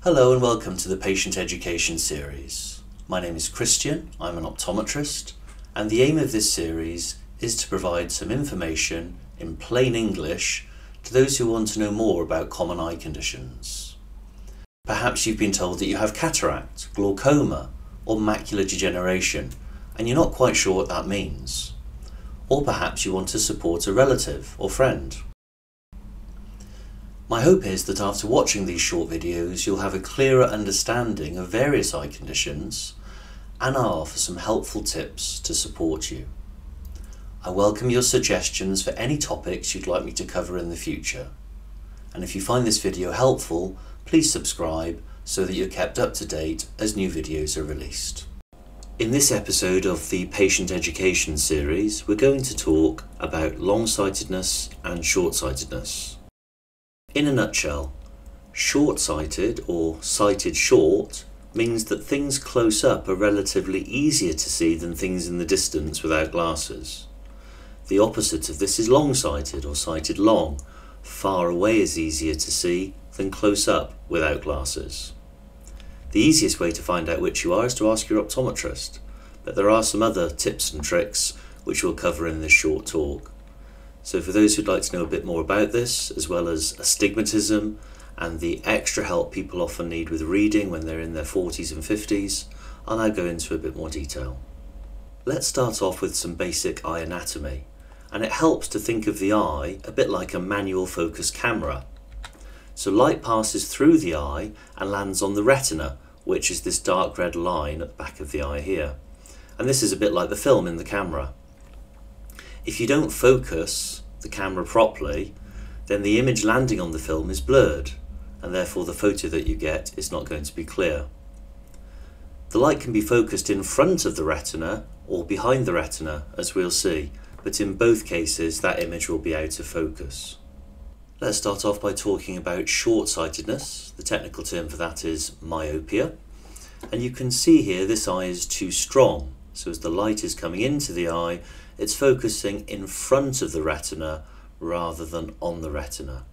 Hello and welcome to the Patient Education series. My name is Christian, I'm an optometrist, and the aim of this series is to provide some information in plain English to those who want to know more about common eye conditions. Perhaps you've been told that you have cataract, glaucoma, or macular degeneration, and you're not quite sure what that means. Or perhaps you want to support a relative or friend. My hope is that after watching these short videos you'll have a clearer understanding of various eye conditions, and I'll offer some helpful tips to support you. I welcome your suggestions for any topics you'd like me to cover in the future. And if you find this video helpful, please subscribe so that you're kept up to date as new videos are released. In this episode of the Patient Education series, we're going to talk about long-sightedness and short-sightedness. In a nutshell, short-sighted or sighted short means that things close up are relatively easier to see than things in the distance without glasses. The opposite of this is long-sighted or sighted long. Far away is easier to see than close up without glasses. The easiest way to find out which you are is to ask your optometrist, but there are some other tips and tricks which we'll cover in this short talk. So for those who'd like to know a bit more about this, as well as astigmatism and the extra help people often need with reading when they're in their 40s and 50s, I'll now go into a bit more detail. Let's start off with some basic eye anatomy, and it helps to think of the eye a bit like a manual focus camera. So light passes through the eye and lands on the retina, which is this dark red line at the back of the eye here. And this is a bit like the film in the camera. If you don't focus the camera properly, then the image landing on the film is blurred, and therefore the photo that you get is not going to be clear. The light can be focused in front of the retina or behind the retina, as we'll see, but in both cases that image will be out of focus. Let's start off by talking about short-sightedness. The technical term for that is myopia. And you can see here this eye is too strong. So as the light is coming into the eye, it's focusing in front of the retina rather than on the retina.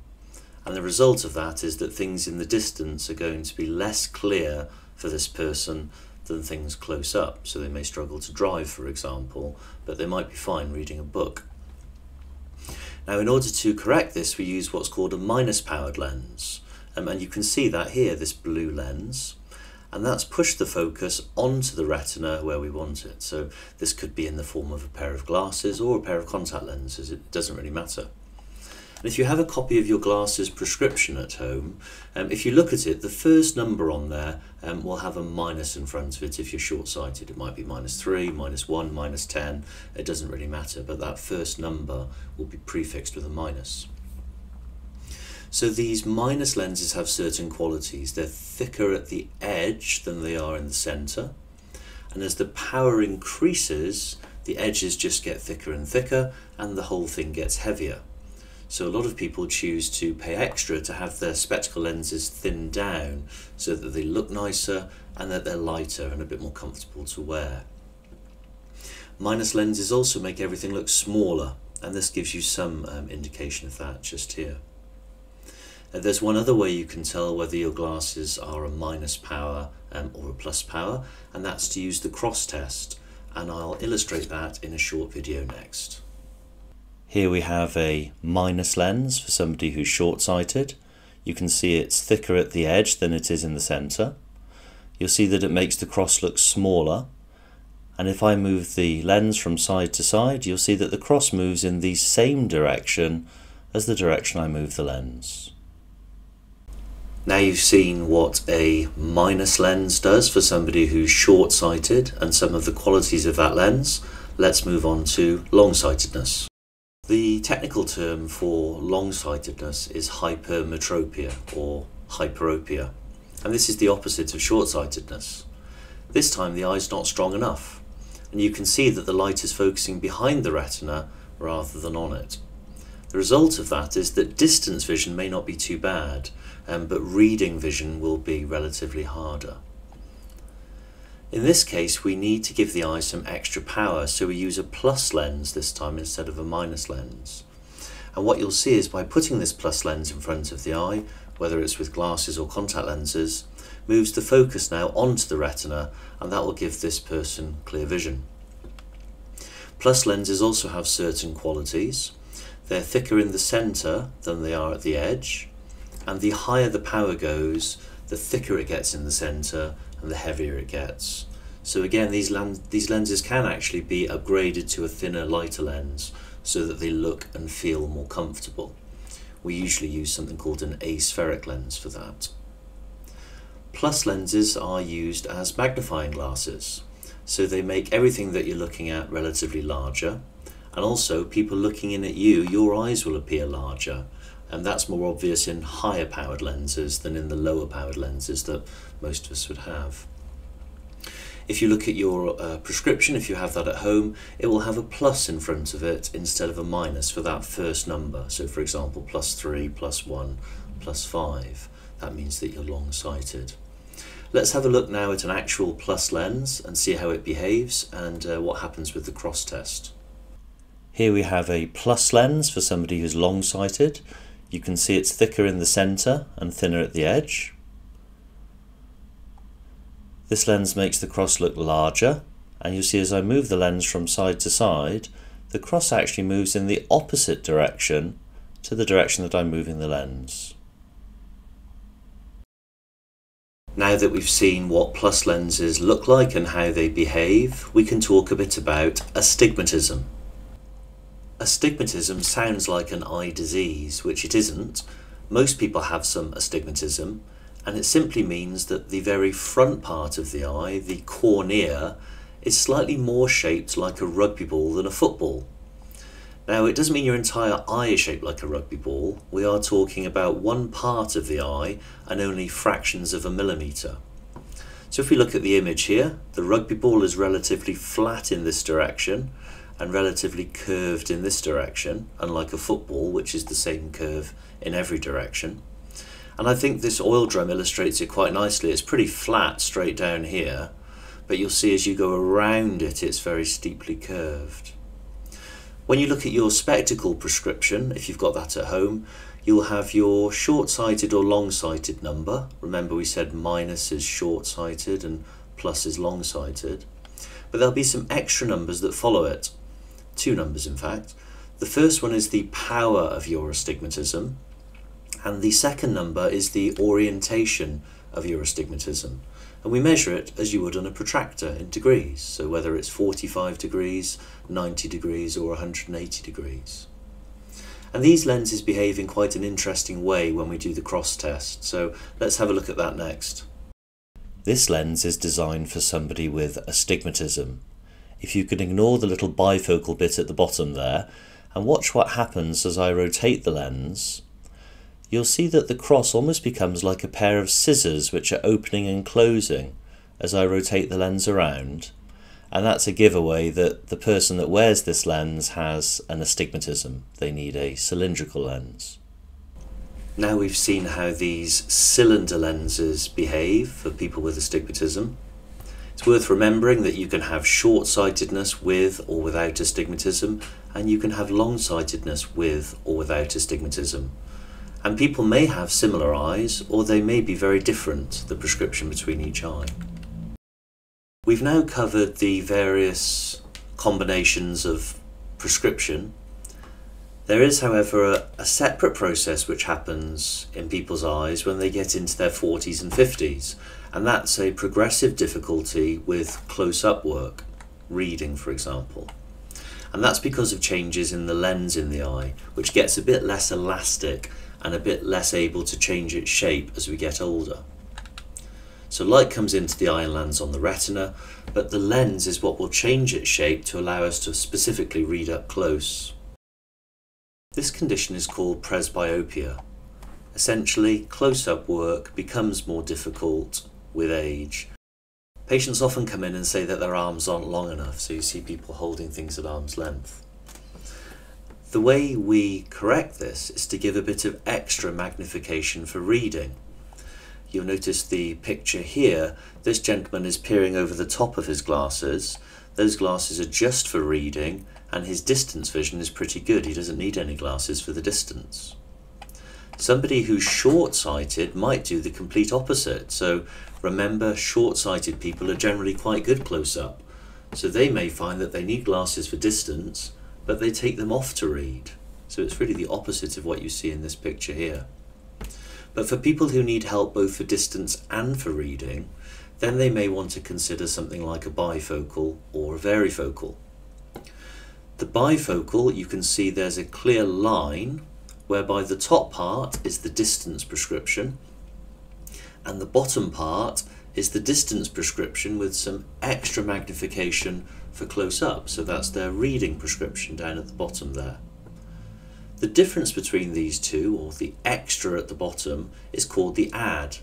And the result of that is that things in the distance are going to be less clear for this person than things close up. So they may struggle to drive, for example, but they might be fine reading a book. Now, in order to correct this, we use what's called a minus powered lens. And you can see that here, this blue lens. And that's pushed the focus onto the retina where we want it. So this could be in the form of a pair of glasses or a pair of contact lenses. It doesn't really matter. And if you have a copy of your glasses prescription at home, if you look at it, the first number on there will have a minus in front of it if you're short-sighted. It might be -3, -1, -10. It doesn't really matter, but that first number will be prefixed with a minus. So these minus lenses have certain qualities. They're thicker at the edge than they are in the centre. And as the power increases, the edges just get thicker and thicker and the whole thing gets heavier. So a lot of people choose to pay extra to have their spectacle lenses thinned down so that they look nicer and that they're lighter and a bit more comfortable to wear. Minus lenses also make everything look smaller, and this gives you some indication of that just here. There's one other way you can tell whether your glasses are a minus power or a plus power, and that's to use the cross test, and I'll illustrate that in a short video next. Here we have a minus lens for somebody who's short-sighted. You can see it's thicker at the edge than it is in the centre. You'll see that it makes the cross look smaller, and if I move the lens from side to side, you'll see that the cross moves in the same direction as the direction I move the lens. Now you've seen what a minus lens does for somebody who's short-sighted and some of the qualities of that lens. Let's move on to long-sightedness. The technical term for long-sightedness is hypermetropia or hyperopia, and this is the opposite of short-sightedness. This time the eye's not strong enough, and you can see that the light is focusing behind the retina rather than on it. The result of that is that distance vision may not be too bad, but reading vision will be relatively harder. In this case, we need to give the eye some extra power, so we use a plus lens this time instead of a minus lens. And what you'll see is by putting this plus lens in front of the eye, whether it's with glasses or contact lenses, moves the focus now onto the retina, and that will give this person clear vision. Plus lenses also have certain qualities. They're thicker in the centre than they are at the edge, and the higher the power goes, the thicker it gets in the centre and the heavier it gets. So again, these lenses can actually be upgraded to a thinner, lighter lens so that they look and feel more comfortable. We usually use something called an aspheric lens for that. Plus lenses are used as magnifying glasses, so they make everything that you're looking at relatively larger, and also people looking in at you, your eyes will appear larger, and that's more obvious in higher powered lenses than in the lower powered lenses that most of us would have. If you look at your prescription, if you have that at home, it will have a plus in front of it instead of a minus for that first number. So for example, +3, +1, +5. That means that you're long-sighted. Let's have a look now at an actual plus lens and see how it behaves and what happens with the cross test. Here we have a plus lens for somebody who's long-sighted. You can see it's thicker in the centre and thinner at the edge. This lens makes the cross look larger, and you'll see as I move the lens from side to side, the cross actually moves in the opposite direction to the direction that I'm moving the lens. Now that we've seen what plus lenses look like and how they behave, we can talk a bit about astigmatism. Astigmatism sounds like an eye disease, which it isn't. Most people have some astigmatism, and it simply means that the very front part of the eye, the cornea, is slightly more shaped like a rugby ball than a football. Now, it doesn't mean your entire eye is shaped like a rugby ball. We are talking about one part of the eye and only fractions of a millimetre. So if we look at the image here, the rugby ball is relatively flat in this direction and relatively curved in this direction, unlike a football, which is the same curve in every direction. And I think this oil drum illustrates it quite nicely. It's pretty flat straight down here, but you'll see as you go around it, it's very steeply curved. When you look at your spectacle prescription, if you've got that at home, you'll have your short-sighted or long-sighted number. Remember we said minus is short-sighted and plus is long-sighted. But there'll be some extra numbers that follow it. Two numbers, in fact. The first one is the power of your astigmatism, and the second number is the orientation of your astigmatism. And we measure it as you would on a protractor in degrees, so whether it's 45 degrees, 90 degrees or 180 degrees. And these lenses behave in quite an interesting way when we do the cross test, so let's have a look at that next. This lens is designed for somebody with astigmatism. If you can ignore the little bifocal bit at the bottom there and watch what happens as I rotate the lens, you'll see that the cross almost becomes like a pair of scissors which are opening and closing as I rotate the lens around, and that's a giveaway that the person that wears this lens has an astigmatism. They need a cylindrical lens. Now we've seen how these cylinder lenses behave for people with astigmatism. It's worth remembering that you can have short-sightedness with or without astigmatism, and you can have long-sightedness with or without astigmatism. And people may have similar eyes, or they may be very different, the prescription between each eye. We've now covered the various combinations of prescription. There is, however, a separate process which happens in people's eyes when they get into their 40s and 50s, and that's a progressive difficulty with close-up work, reading for example. And that's because of changes in the lens in the eye, which gets a bit less elastic and a bit less able to change its shape as we get older. So light comes into the eye and lands on the retina, but the lens is what will change its shape to allow us to specifically read up close. This condition is called presbyopia. Essentially, close-up work becomes more difficult with age. Patients often come in and say that their arms aren't long enough, so you see people holding things at arm's length. The way we correct this is to give a bit of extra magnification for reading. You'll notice the picture here. This gentleman is peering over the top of his glasses. Those glasses are just for reading, and his distance vision is pretty good. He doesn't need any glasses for the distance. Somebody who's short-sighted might do the complete opposite. So remember, short-sighted people are generally quite good close-up. So they may find that they need glasses for distance, but they take them off to read. So it's really the opposite of what you see in this picture here. But for people who need help both for distance and for reading, then they may want to consider something like a bifocal or a varifocal. The bifocal, you can see there's a clear line whereby the top part is the distance prescription and the bottom part is the distance prescription with some extra magnification for close up. So that's their reading prescription down at the bottom there. The difference between these two, or the extra at the bottom, is called the add.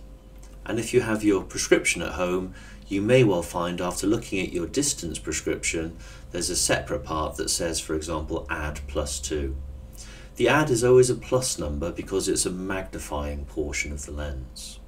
And if you have your prescription at home, you may well find after looking at your distance prescription, there's a separate part that says, for example, add +2. The add is always a plus number because it's a magnifying portion of the lens.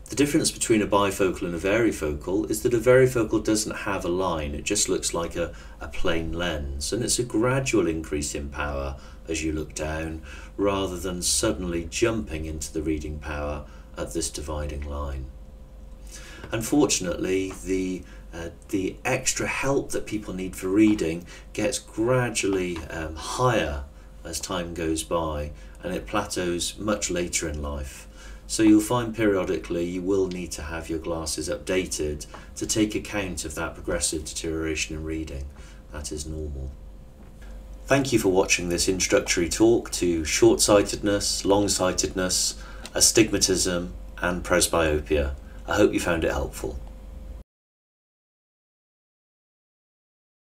The difference between a bifocal and a varifocal is that a varifocal doesn't have a line, it just looks like a plain lens, and it's a gradual increase in power as you look down rather than suddenly jumping into the reading power at this dividing line. Unfortunately, the extra help that people need for reading gets gradually higher as time goes by, and it plateaus much later in life. So you'll find periodically you will need to have your glasses updated to take account of that progressive deterioration in reading. That is normal. Thank you for watching this introductory talk to short-sightedness, long-sightedness, astigmatism and presbyopia. I hope you found it helpful.